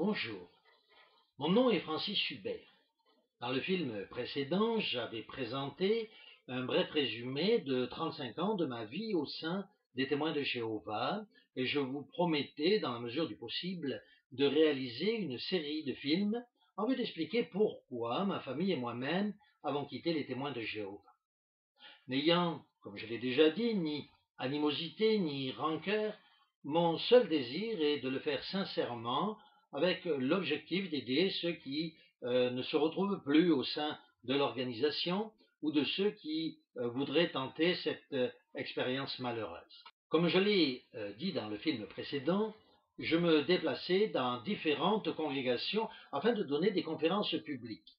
Bonjour, mon nom est Francis Hubert. Dans le film précédent, j'avais présenté un bref résumé de 35 ans de ma vie au sein des Témoins de Jéhovah et je vous promettais, dans la mesure du possible, de réaliser une série de films en vue d'expliquer pourquoi ma famille et moi-même avons quitté les Témoins de Jéhovah. N'ayant, comme je l'ai déjà dit, ni animosité ni rancœur, mon seul désir est de le faire sincèrement avec l'objectif d'aider ceux qui ne se retrouvent plus au sein de l'organisation ou de ceux qui voudraient tenter cette expérience malheureuse. Comme je l'ai dit dans le film précédent, je me déplaçais dans différentes congrégations afin de donner des conférences publiques.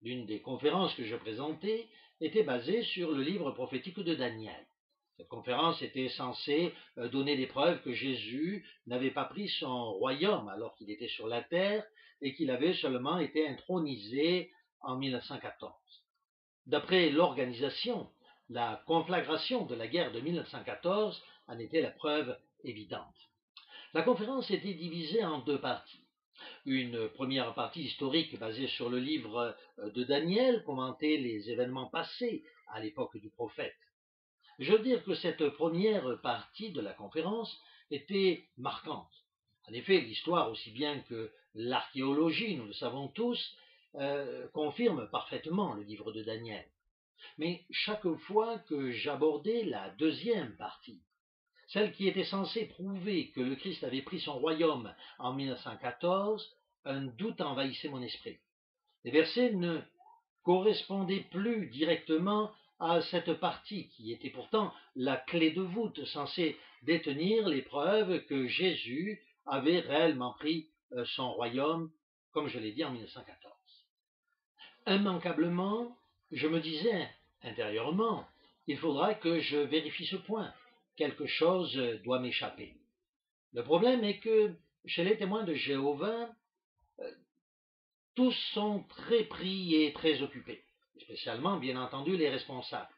L'une des conférences que je présentais était basée sur le livre prophétique de Daniel. Cette conférence était censée donner des preuves que Jésus n'avait pas pris son royaume alors qu'il était sur la terre et qu'il avait seulement été intronisé en 1914. D'après l'organisation, la conflagration de la guerre de 1914 en était la preuve évidente. La conférence était divisée en deux parties. Une première partie historique basée sur le livre de Daniel commentait les événements passés à l'époque du prophète. Je veux dire que cette première partie de la conférence était marquante. En effet, l'histoire, aussi bien que l'archéologie, nous le savons tous, confirme parfaitement le livre de Daniel. Mais chaque fois que j'abordais la deuxième partie, celle qui était censée prouver que le Christ avait pris son royaume en 1914, un doute envahissait mon esprit. Les versets ne correspondaient plus directement à cette partie qui était pourtant la clé de voûte censée détenir les preuves que Jésus avait réellement pris son royaume, comme je l'ai dit, en 1914. Immanquablement, je me disais intérieurement, il faudra que je vérifie ce point. Quelque chose doit m'échapper. Le problème est que chez les Témoins de Jéhovah, tous sont très pris et très occupés, spécialement bien entendu les responsables.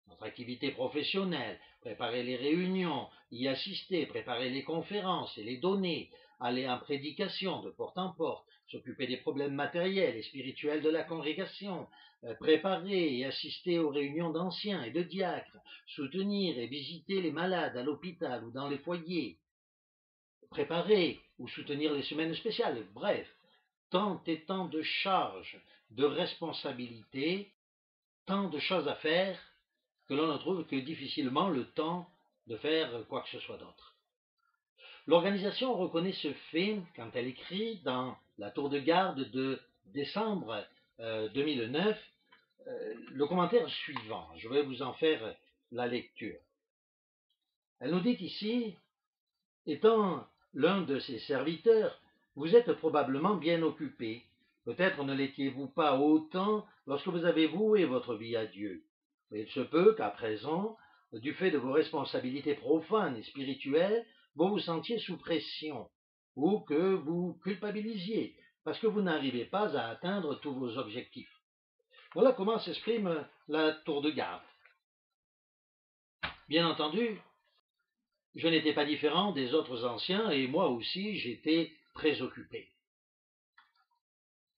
Notre activité professionnelle, préparer les réunions, y assister, préparer les conférences et les donner, aller en prédication de porte en porte, s'occuper des problèmes matériels et spirituels de la congrégation, préparer et assister aux réunions d'anciens et de diacres, soutenir et visiter les malades à l'hôpital ou dans les foyers, préparer ou soutenir les semaines spéciales, bref, tant et tant de charges, de responsabilités, tant de choses à faire que l'on ne trouve que difficilement le temps de faire quoi que ce soit d'autre. L'organisation reconnaît ce fait quand elle écrit dans la tour de garde de décembre 2009 le commentaire suivant. Je vais vous en faire la lecture. Elle nous dit ici, étant l'un de ses serviteurs, vous êtes probablement bien occupé. Peut-être ne l'étiez-vous pas autant lorsque vous avez voué votre vie à Dieu. Mais il se peut qu'à présent, du fait de vos responsabilités profanes et spirituelles, vous vous sentiez sous pression, ou que vous culpabilisiez, parce que vous n'arrivez pas à atteindre tous vos objectifs. Voilà comment s'exprime la tour de garde. Bien entendu, je n'étais pas différent des autres anciens et moi aussi j'étais très occupé.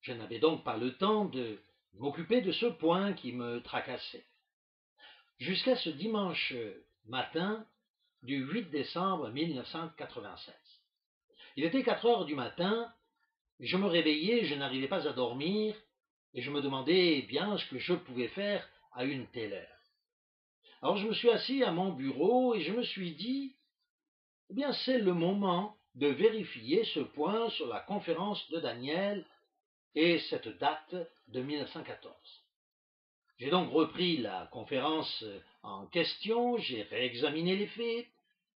Je n'avais donc pas le temps de m'occuper de ce point qui me tracassait. Jusqu'à ce dimanche matin du 8 décembre 1996. Il était 4 heures du matin, je me réveillais, je n'arrivais pas à dormir et je me demandais bien ce que je pouvais faire à une telle heure. Alors je me suis assis à mon bureau et je me suis dit, eh bien c'est le moment de vérifier ce point sur la conférence de Daniel et cette date de 1914. J'ai donc repris la conférence en question, j'ai réexaminé les faits,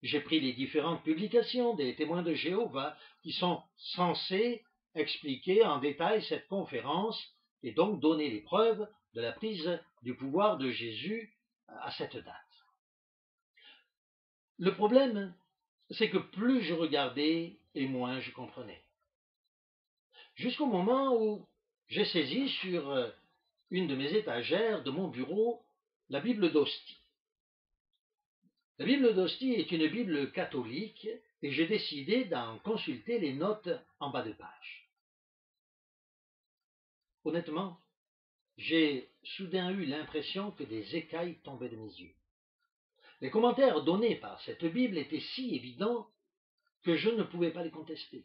j'ai pris les différentes publications des Témoins de Jéhovah qui sont censées expliquer en détail cette conférence et donc donner les preuves de la prise du pouvoir de Jésus à cette date. Le problème, c'est que plus je regardais et moins je comprenais. Jusqu'au moment où j'ai saisi sur une de mes étagères de mon bureau la Bible d'Ostie. La Bible d'Ostie est une Bible catholique et j'ai décidé d'en consulter les notes en bas de page. Honnêtement, j'ai soudain eu l'impression que des écailles tombaient de mes yeux. Les commentaires donnés par cette Bible étaient si évidents que je ne pouvais pas les contester.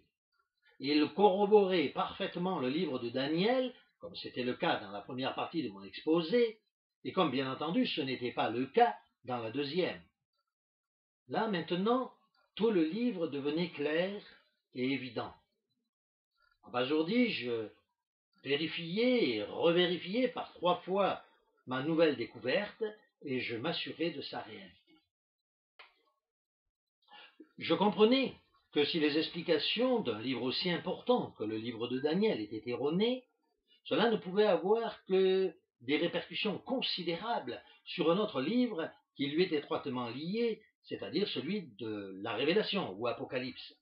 Ils corroboraient parfaitement le livre de Daniel, comme c'était le cas dans la première partie de mon exposé, et comme bien entendu ce n'était pas le cas dans la deuxième. Là maintenant, tout le livre devenait clair et évident. Abasourdi, je vérifiais et revérifiais par 3 fois ma nouvelle découverte et je m'assurais de sa réalité. Je comprenais que si les explications d'un livre aussi important que le livre de Daniel étaient erronées, cela ne pouvait avoir que des répercussions considérables sur un autre livre qui lui est étroitement lié, c'est-à-dire celui de la Révélation ou Apocalypse.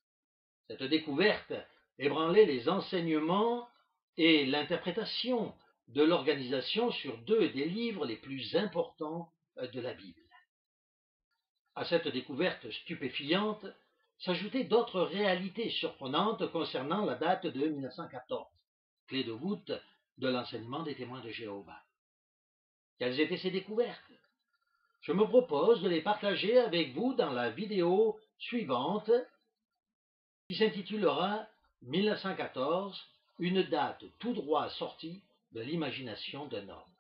Cette découverte ébranlait les enseignements et l'interprétation de l'organisation sur 2 des livres les plus importants de la Bible. À cette découverte stupéfiante s'ajoutaient d'autres réalités surprenantes concernant la date de 1914, clé de voûte de l'enseignement des témoins de Jéhovah. Quelles étaient ces découvertes? Je me propose de les partager avec vous dans la vidéo suivante qui s'intitulera 1914, une date tout droit sortie de l'imagination d'un homme.